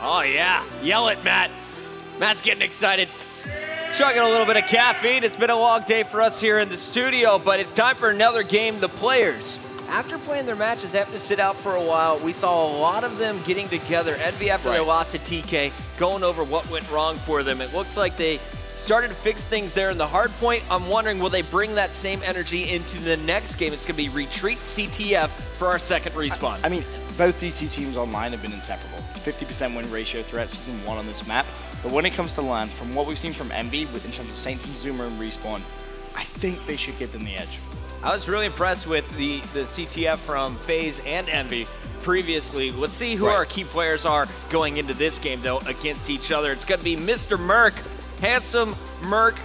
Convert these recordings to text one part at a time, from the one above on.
Oh yeah, yell it, Matt. Matt's getting excited. Chugging a little bit of caffeine. It's been a long day for us here in the studio, but it's time for another game. The players, after playing their matches, they have to sit out for a while. We saw a lot of them getting together. Envy, after they lost to TK, going over what went wrong for them. It looks like they started to fix things there in the hard point. I'm wondering, will they bring that same energy into the next game? It's going to be Retreat CTF for our second respawn. I mean, both these two teams online have been inseparable. 50% win ratio throughout Season 1 on this map. But when it comes to LAN, from what we've seen from Envy, in terms of Saints and Zuma and Respawn, I think they should give them the edge. I was really impressed with the CTF from Faze and Envy previously. Let's see who our key players are going into this game, though, against each other. It's going to be Mr. Merc, handsome Merc,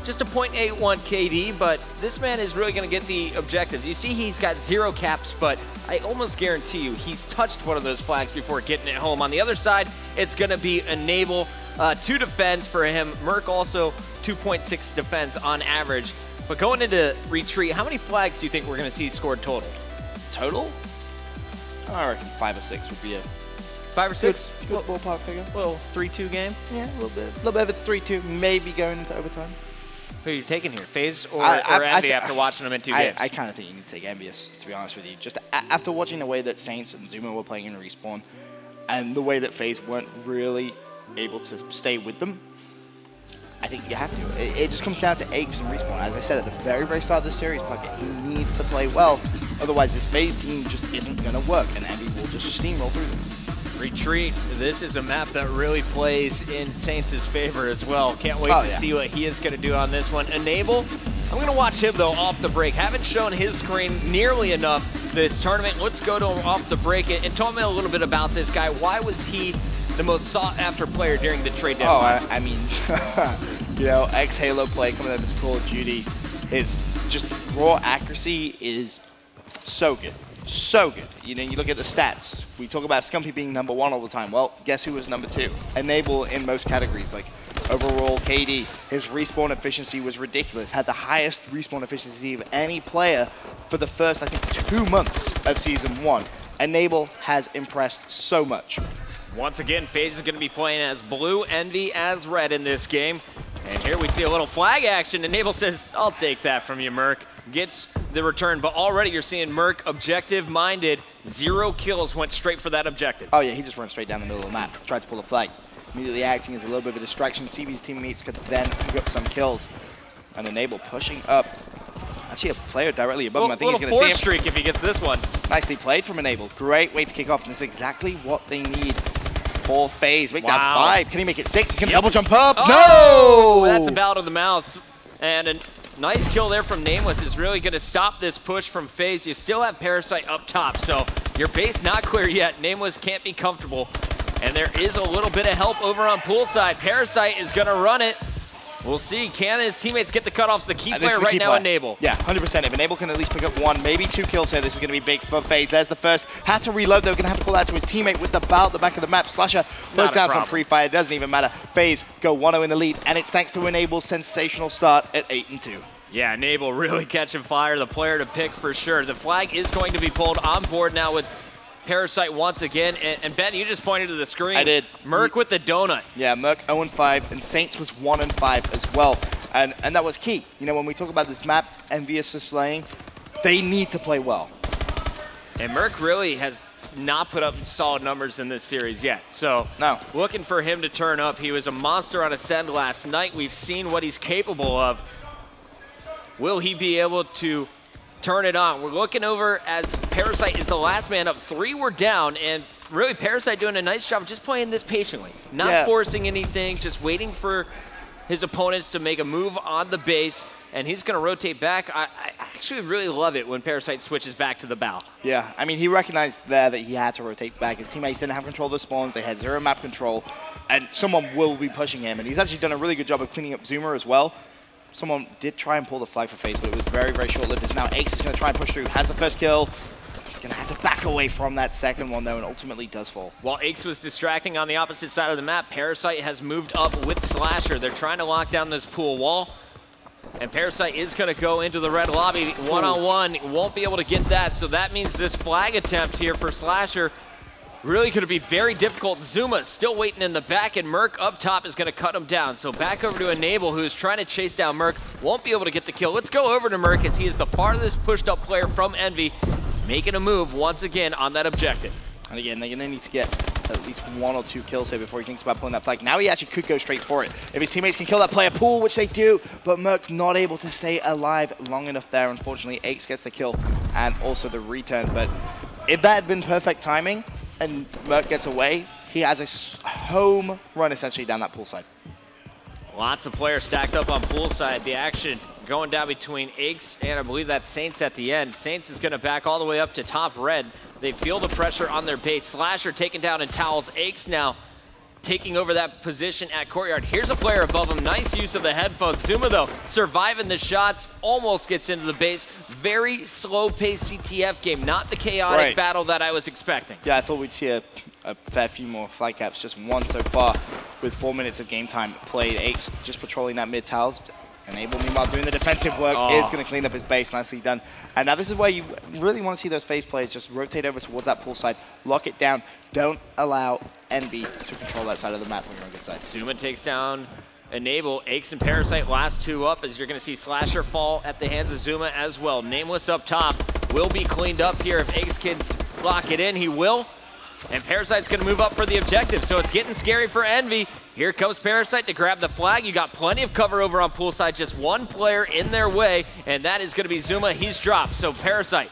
just a .81 KD, but this man is really going to get the objective. You see he's got 0 caps, but I almost guarantee you he's touched one of those flags before getting it home. On the other side, it's going to be Enable, 2 defense for him. Merc also 2.6 defense on average. But going into Retreat, how many flags do you think we're going to see scored total? Total? I reckon 5 or 6 would be a 5 or 6? Good ballpark figure. Little 3-2 game? Yeah, a little bit of a 3-2, maybe going into overtime. Who are you taking here, Faze or Envy after watching them in 2 games? I kind of think you need to take Envious, to be honest with you. Just after watching the way that Saints and Zuma were playing in Respawn, and the way that Faze weren't really able to stay with them, I think you have to. It just comes down to Apes and Respawn. As I said at the very, very start of the series, Puckett, he needs to play well. Otherwise, this Faze team just isn't going to work, and Envy will just steamroll through them. Retreat, this is a map that really plays in Saints' favor as well. Can't wait to see what he is going to do on this one. Enable, I'm going to watch him, though, off the break. Haven't shown his screen nearly enough this tournament. Let's go to him off the break and tell me a little bit about this guy. Why was he the most sought-after player during the trade deadline? Oh, I mean, you know, ex-Halo play coming out of Call of Duty, his just raw accuracy is so good. So good. You know, you look at the stats. We talk about Scumpy being #1 all the time. Well, guess who was #2? Enable in most categories. Like overall KD, his respawn efficiency was ridiculous. Had the highest respawn efficiency of any player for the first, I think, 2 months of Season 1. Enable has impressed so much. Once again, Faze is going to be playing as blue, Envy as red in this game. And here we see a little flag action. Enable says, I'll take that from you, Merc. Gets the return, but already you're seeing Merc objective-minded. 0 kills, went straight for that objective. Oh yeah, he just ran straight down the middle of the map, tried to pull a flag. Immediately acting as a little bit of a distraction. CB's teammates could then pick up some kills. And Enable pushing up. Actually, a player directly above him. I think he's going to see him. Little 4 streak if he gets this one. Nicely played from Enable. Great way to kick off, and this is exactly what they need for Faze. Make that 5. Can he make it 6? He's going to double jump up. Oh, no! That's a bout of the mouth. And a nice kill there from Nameless is really going to stop this push from Faze. You still have Parasite up top, so your base not clear yet. Nameless can't be comfortable. And there is a little bit of help over on poolside. Parasite is going to run it. We'll see. Can his teammates get the cutoffs? The key player right now, Enable. Yeah, 100%. If Enable can at least pick up 1, maybe 2 kills here, this is going to be big for Faze. There's the first. Had to reload, though. Going to have to pull out to his teammate with the bow at the back of the map. Slasher goes down some free fire. It doesn't even matter. Faze go 1-0 in the lead, and it's thanks to Enable's sensational start at 8-2. Yeah, Enable really catching fire. The player to pick for sure. The flag is going to be pulled on board now with Parasite once again. And Ben, you just pointed to the screen. I did. Merc with the donut. Yeah, Merc 0-5, and Saints was 1-5 as well. And that was key. You know, when we talk about this map, Envious is slaying, they need to play well. And Merc really has not put up solid numbers in this series yet. So looking for him to turn up. He was a monster on Ascend last night. We've seen what he's capable of. Will he be able to turn it on? We're looking over as Parasite is the last man up. 3 were down, and really Parasite doing a nice job just playing this patiently. Not forcing anything, just waiting for his opponents to make a move on the base, and he's going to rotate back. I actually really love it when Parasite switches back to the bow. Yeah, I mean, he recognized there that he had to rotate back. His teammates didn't have control of the spawns. They had 0 map control, and someone will be pushing him, and he's actually done a really good job of cleaning up Zuma as well. Someone did try and pull the flag for Faze, but it was very, very short-lived. As now Ace is going to try and push through. Has the first kill. Going to have to back away from that second one, though, and ultimately does fall. While Aix was distracting on the opposite side of the map, Parasite has moved up with Slasher. They're trying to lock down this pool wall. And Parasite is going to go into the red lobby. One-on-one, won't be able to get that. So that means this flag attempt here for Slasher really going to be very difficult. Zuma still waiting in the back, and Merc up top is going to cut him down. So back over to Enable, who's trying to chase down Merc. Won't be able to get the kill. Let's go over to Merc as he is the farthest pushed up player from Envy, making a move once again on that objective. And again, they're going to need to get at least 1 or 2 kills here before he thinks about pulling that flag. Now he actually could go straight for it. If his teammates can kill that player pool, which they do, but Merc not able to stay alive long enough there. Unfortunately, Aches gets the kill and also the return. But if that had been perfect timing and Merc gets away, he has a home run essentially down that pool side. Lots of players stacked up on poolside. The action going down between Aches and I believe that's Saints at the end. Saints is going to back all the way up to top red. They feel the pressure on their base. Slasher taken down in towels. Aches now taking over that position at Courtyard. Here's a player above him. Nice use of the headphones. Zuma, though, surviving the shots, almost gets into the base. Very slow-paced CTF game, not the chaotic battle that I was expecting. Yeah, I thought we'd see a fair few more flag caps. Just one so far with 4 minutes of game time played. Aches just patrolling that mid towels. Enable, meanwhile, doing the defensive work, is going to clean up his base. Nicely done. And now this is where you really want to see those Faze players just rotate over towards that pool side, lock it down. Don't allow Envy to control that side of the map when you're on good side. Zuma takes down Enable. Aches and Parasite last 2 up, as you're going to see Slasher fall at the hands of Zuma as well. Nameless up top will be cleaned up here. If Aches can lock it in, he will. And Parasite's going to move up for the objective, so it's getting scary for Envy. Here comes Parasite to grab the flag. You got plenty of cover over on poolside, just one player in their way, and that is going to be Zuma. He's dropped, so Parasite,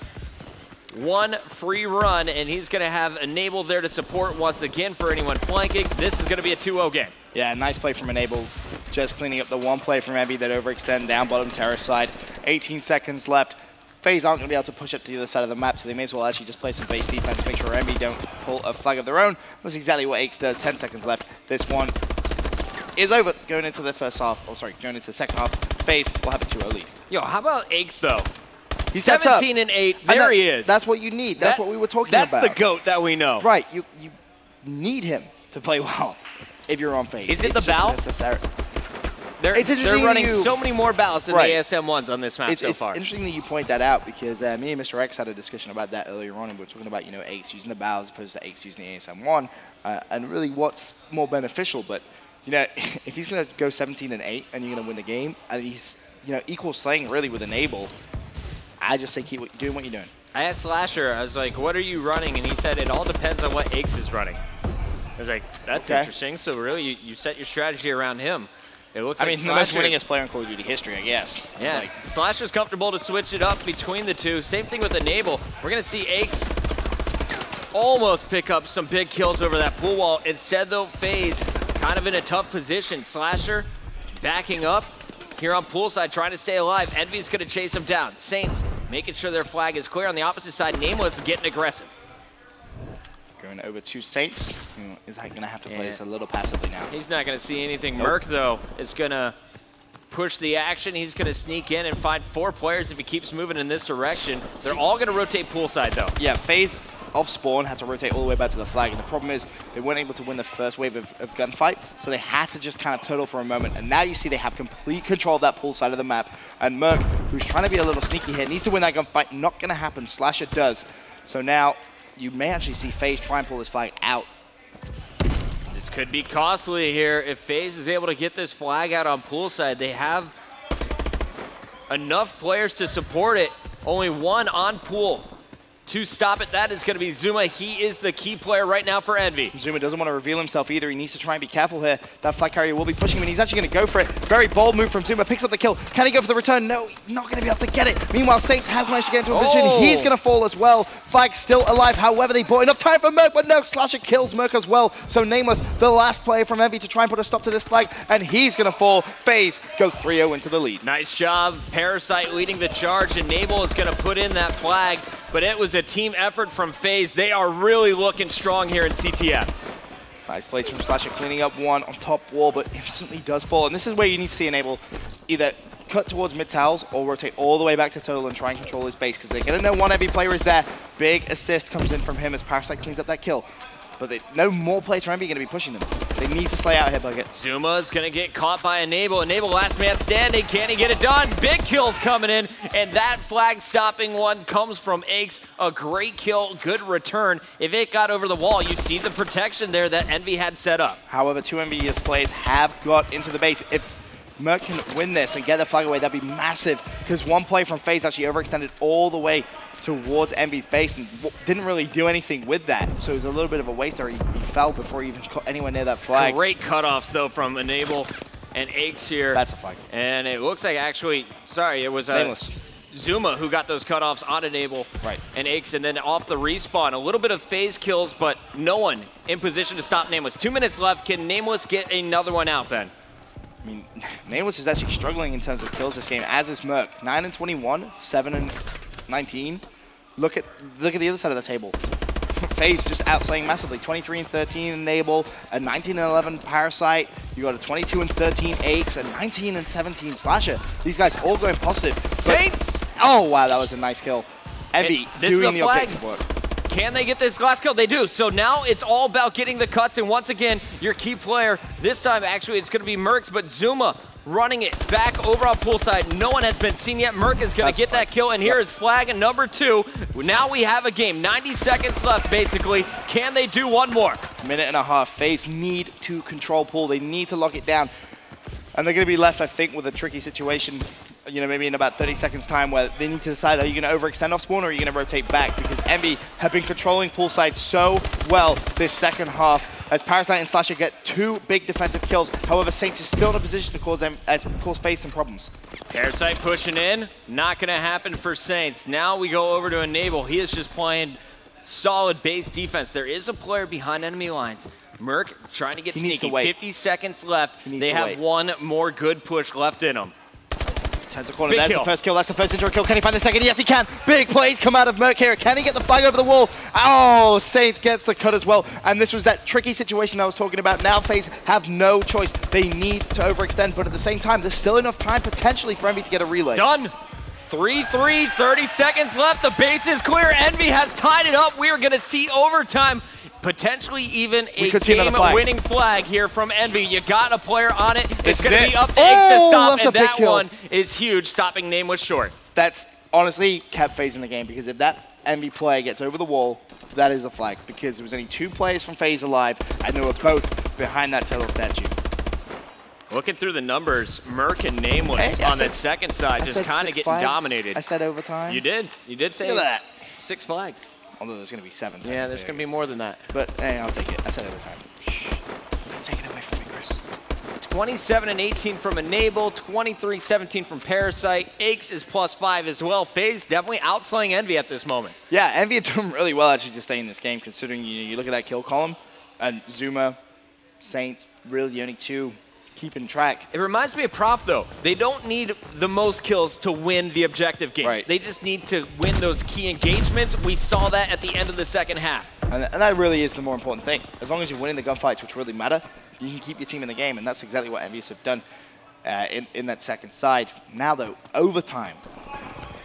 one free run, and he's going to have Enable there to support once again for anyone flanking. This is going to be a 2-0 game. Yeah, nice play from Enable, just cleaning up the one play from Envy that overextended down bottom terrace side. 18 seconds left. Faze aren't going to be able to push up to the other side of the map, so they may as well actually just play some base defense, make sure Envy don't pull a flag of their own. That's exactly what Aches does. 10 seconds left. This one is over. Going into the first half, going into the second half, Faze will have a 2-0 lead. Yo, how about Aches, though? He's 17 and 8. There he is. That's what you need. That's what we were talking about. That's the GOAT that we know. Right. You need him to play well if you're on Faze. Is it the bow? They're running so many more ballots than the ASM ones on this map so far. It's interesting that you point that out because me and Mr. X had a discussion about that earlier on, and we were talking about, Aches using the bow as opposed to Aches using the ASM one, and really what's more beneficial. But if he's going to go 17 and 8 and you're going to win the game, and he's equal slaying really with Enable, I just say keep doing what you're doing. I asked Slasher, I was like, what are you running? And he said it all depends on what Aches is running. I was like, that's interesting. So really, you set your strategy around him. It looks like the most winningest player in Call of Duty history, I guess. Yes, Slasher's comfortable to switch it up between the two. Same thing with Enable. We're going to see Aches almost pick up some big kills over that pool wall. Instead, though, Faze kind of in a tough position. Slasher backing up here on poolside, trying to stay alive. Envy's going to chase him down. Saints making sure their flag is clear on the opposite side. Nameless getting aggressive. Going over to Saints. Is that going to have to play this a little passively now? He's not going to see anything. Merc, though, is going to push the action. He's going to sneak in and find 4 players if he keeps moving in this direction. They're all going to rotate poolside, though. Yeah, Faze off spawn had to rotate all the way back to the flag, and the problem is they weren't able to win the first wave of gunfights, so they had to just kind of turtle for a moment, and now you see they have complete control of that pool side of the map, and Merc, who's trying to be a little sneaky here, needs to win that gunfight. Not going to happen. Slasher does. So now you may actually see Faze try and pull this flag out. This could be costly here if Faze is able to get this flag out on poolside. They have enough players to support it. Only one on pool to stop it. That is going to be Zuma. He is the key player right now for Envy. Zuma doesn't want to reveal himself either. He needs to try and be careful here. That flag carrier will be pushing him, and he's actually going to go for it. Very bold move from Zuma. Picks up the kill. Can he go for the return? No, not going to be able to get it. Meanwhile, Saints has managed to get into a position. He's going to fall as well. Flag still alive. However, they bought enough time for Merc, but no, Slasher kills Merc as well. So Nameless, the last player from Envy to try and put a stop to this flag, and he's going to fall. Faze go 3-0 into the lead. Nice job. Parasite leading the charge. Enable is going to put in that flag, but it was a team effort from Faze. They are really looking strong here in CTF. Nice place from Slasher, cleaning up one on top wall, but instantly does fall. And this is where you need to see Enable either cut towards mid-towels or rotate all the way back to Total and try and control his base, because they're going to know one Envy player is there. Big assist comes in from him as Parasite cleans up that kill. but no more players from Envy are going to be pushing them. They need to slay out here, Bucket. Zuma is going to get caught by Enable. Enable last man standing. Can he get it done? Big kills coming in, and that flag stopping one comes from Aches. A great kill, good return. If it got over the wall, you see the protection there that Envy had set up. However, 2 Envious players have got into the base. If Merc can win this and get the flag away, that'd be massive, because one player from Faze actually overextended all the way towards Envy's base and didn't really do anything with that. So it was a little bit of a waste there. He fell before he even got anywhere near that flag. Great cutoffs, though, from Enable and Aches here. That's a flag. And it looks like actually, sorry, it was Zuma who got those cutoffs on Enable and Aches, and then off the respawn. A little bit of phase kills, but no one in position to stop Nameless. 2 minutes left. Can Nameless get another one out, Ben? I mean, Nameless is actually struggling in terms of kills this game, as is Merc. 9 and 21, 7 and 19. Look at the other side of the table. Faze just outslaying massively. 23 and 13 Enable, a 19 and 11 Parasite. You got a 22 and 13 Aches, a 19 and 17 Slasher. These guys all going positive. Saints! Oh wow, that was a nice kill. Envy doing the objective work. Can they get this last kill? They do. So now it's all about getting the cuts, and once again, your key player, this time actually it's going to be Mercs, but Zuma running it back over on poolside. No one has been seen yet. Merc is going to get that kill, and here is flag and number 2. Now we have a game. 90 seconds left, basically. Can they do one more? Minute and a half. Faze need to control pool. They need to lock it down. And they're going to be left, I think, with a tricky situation, you know, maybe in about 30 seconds time, where they need to decide, are you going to overextend off spawn or are you going to rotate back? Because Envy have been controlling poolside so well this second half, as Parasite and Slasher get 2 big defensive kills. However, Saints is still in a position to cause Faze some problems. Parasite pushing in, not going to happen for Saints. Now we go over to Enable. He is just playing solid base defense. There is a player behind enemy lines. Merc trying to get sneaky. 50 seconds left. They have one more good push left in them. Turns the corner. There's the first kill. That's the first intro kill. Can he find the second? Yes, he can. Big plays come out of Merc here. Can he get the flag over the wall? Oh, Saints gets the cut as well. And this was that tricky situation I was talking about. Now Faze have no choice. They need to overextend, but at the same time, there's still enough time potentially for Envy to get a relay. Done. 3-3, 30 seconds left. The base is clear. Envy has tied it up. We are going to see overtime. Potentially even a game-winning flag here from Envy. You got a player on it. It's going to be up to Aches to stop, and that one is huge, stopping Nameless short. That's honestly kept Faze in the game, because if that Envy player gets over the wall, that is a flag, because there was only 2 players from Faze alive, and they were both behind that turtle statue. Looking through the numbers, Merc and Nameless on the second side just kind of getting dominated. I said overtime. You did. You did say that. 6 flags. Although there's going to be 7. Yeah, there's going to be more than that. But hey, I'll take it. I said overtime. Shh. Don't take it away from me, Chris. 27 and 18 from Enable, 23-17 from Parasite. Aches is +5 as well. Faze definitely outslaying Envy at this moment. Yeah, Envy are doing really well actually to stay in this game, considering you look at that kill column, and Zuma, Saints, really the only 2 keeping track. It reminds me of Prof, though. They don't need the most kills to win the objective games. Right. They just need to win those key engagements. We saw that at the end of the second half. And that really is the more important thing. As long as you're winning the gunfights, which really matter, you can keep your team in the game, and that's exactly what Envious have done in that second side. Now, though, overtime.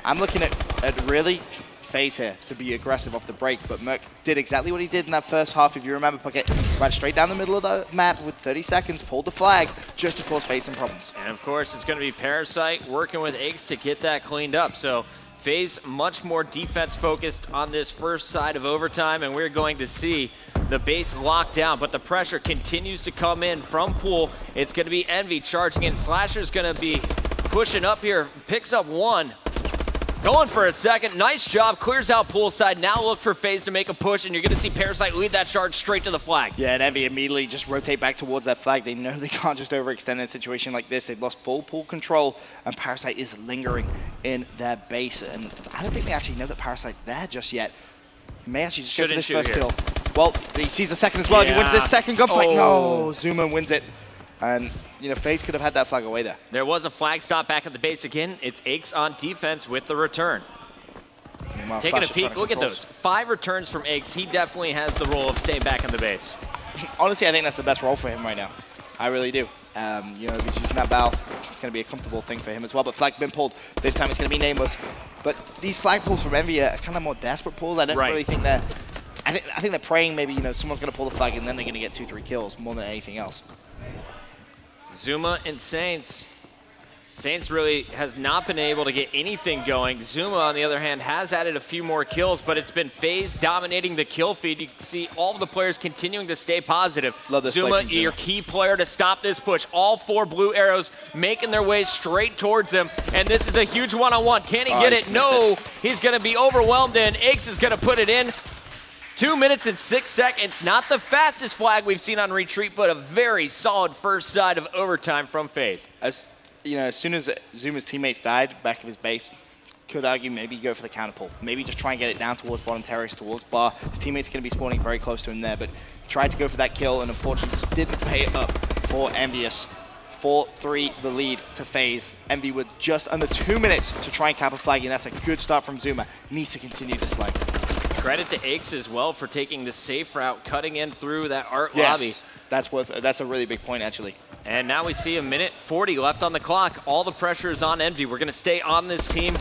I'm looking at really Faze here to be aggressive off the break, but Merc did exactly what he did in that first half, if you remember, Puckett. Right straight down the middle of the map with 30 seconds, pulled the flag just to cause Faze some problems. And of course, it's going to be Parasite working with Aches to get that cleaned up. So Faze much more defense focused on this first side of overtime, and we're going to see the base locked down, but the pressure continues to come in from Pool. It's going to be Envy charging in. Slasher's going to be pushing up here, picks up 1. Going for a second. Nice job. Clears out poolside. Now look for Faze to make a push, and you're going to see Parasite lead that charge straight to the flag. Yeah, and Envy immediately just rotate back towards that flag. They know they can't just overextend in a situation like this. They've lost full pool control, and Parasite is lingering in their base. And I don't think they actually know that Parasite's there just yet. He may actually just go for this first kill. Well, he sees the second as well. Yeah. He wins this second gunfight. No, Zuma wins it. And, you know, Faze could have had that flag away there. There was a flag stop back at the base again. It's Aches on defense with the return. Meanwhile, taking a peek, look at those. 5 returns from Aches. He definitely has the role of staying back in the base. Honestly, I think that's the best role for him right now. I really do. You know, if he's using that bow, it's going to be a comfortable thing for him as well. But flag been pulled. This time it's going to be Nameless. But these flag pulls from Envy are kind of more desperate pulls. I don't really think they're I think they're praying maybe, someone's going to pull the flag and then they're going to get 2-3 kills more than anything else. Zuma and Saints. Saints really has not been able to get anything going. Zuma, on the other hand, has added a few more kills, but it's been Faze dominating the kill feed. You can see all of the players continuing to stay positive. Love this Zuma, your key player to stop this push. All 4 blue arrows making their way straight towards him, and this is a huge one-on-one. Can he get it? No, he's going to be overwhelmed, and Aix is going to put it in. 2 minutes and 6 seconds. Not the fastest flag we've seen on retreat, but a very solid first side of overtime from Faze. As soon as Zuma's teammates died back of his base, could argue maybe go for the counter pull. Maybe just try and get it down towards bottom terrace, towards bar. His teammate's going to be spawning very close to him there, but tried to go for that kill and unfortunately just didn't pay it up for Envious. 4-3 the lead to Faze. Envy with just under 2 minutes to try and cap a flag, and that's a good start from Zuma. Needs to continue this lane. Credit to Aix as well for taking the safe route, cutting in through that art lobby. That's a really big point, actually. And now we see 1:40 left on the clock. All the pressure is on Envy. We're going to stay on this team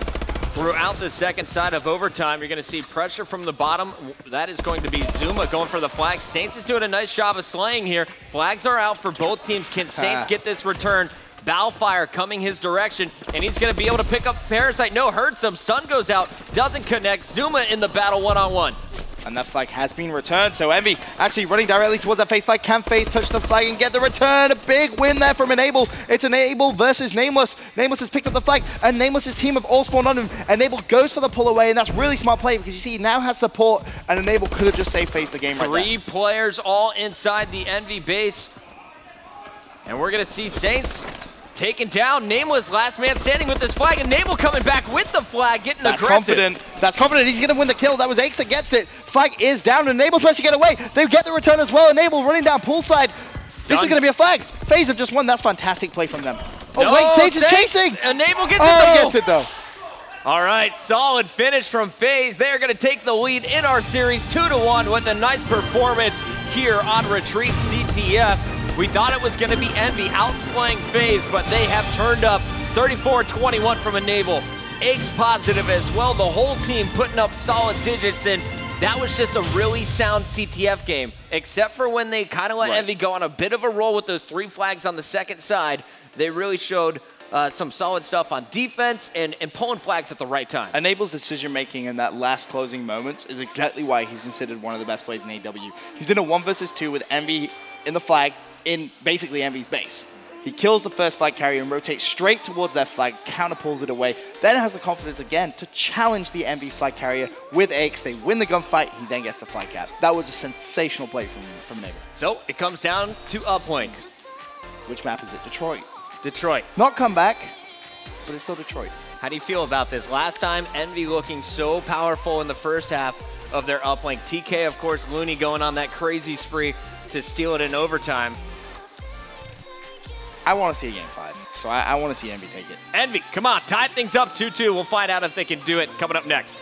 throughout the second side of overtime. You're going to see pressure from the bottom. That is going to be Zuma going for the flag. Saints is doing a nice job of slaying here. Flags are out for both teams. Can Saints get this return? Balefire coming his direction, and he's going to be able to pick up Parasite. No, hurts him. Stun goes out. Doesn't connect. Zuma in the battle one-on-one. And that flag has been returned, so Envy actually running directly towards that Faze flag. Can Faze touch the flag and get the return? A big win there from Enable. It's Enable versus Nameless. Nameless has picked up the flag, and Nameless's team have all spawned on him. Enable goes for the pull away, and that's really smart play because you see he now has support, and Enable could have just saved Faze the game right there. 3 players all inside the Envy base. And we're going to see Saints taken down. Nameless last man standing with this flag, and Nable coming back with the flag, getting aggressive. That's confident. He's going to win the kill. That was Aix that gets it. Flag is down, and Nable's supposed to get away. They get the return as well, and Nable running down poolside. This is going to be a flag. Faze have just won. That's fantastic play from them. Oh, no, wait, Saints is chasing. And Nable gets it, though. He gets it, though. All right, solid finish from Faze. They're going to take the lead in our series 2-1 with a nice performance here on Retreat CTF. We thought it was going to be Envy outslaying Faze, but they have turned up 34-21 from Enable. Aix positive as well. The whole team putting up solid digits, and that was just a really sound CTF game, except for when they kind of let Envy go on a bit of a roll with those 3 flags on the second side. They really showed some solid stuff on defense and pulling flags at the right time. Enable's decision-making in that last closing moments is exactly why he's considered one of the best players in AW. He's in a 1 versus 2 with Envy in the flag, in basically Envy's base. He kills the first flag carrier and rotates straight towards that flag, counter pulls it away, then has the confidence again to challenge the Envy flag carrier with Aix. They win the gunfight, he then gets the flag cap. That was a sensational play from Enable. So it comes down to uplink. Which map is it? Detroit. Detroit. Not comeback, but it's still Detroit. How do you feel about this? Last time, Envy looking so powerful in the first half of their uplink. TK, of course, Looney going on that crazy spree to steal it in overtime. I want to see a game 5, so I want to see Envy take it. Envy, come on, tie things up 2-2. We'll find out if they can do it coming up next.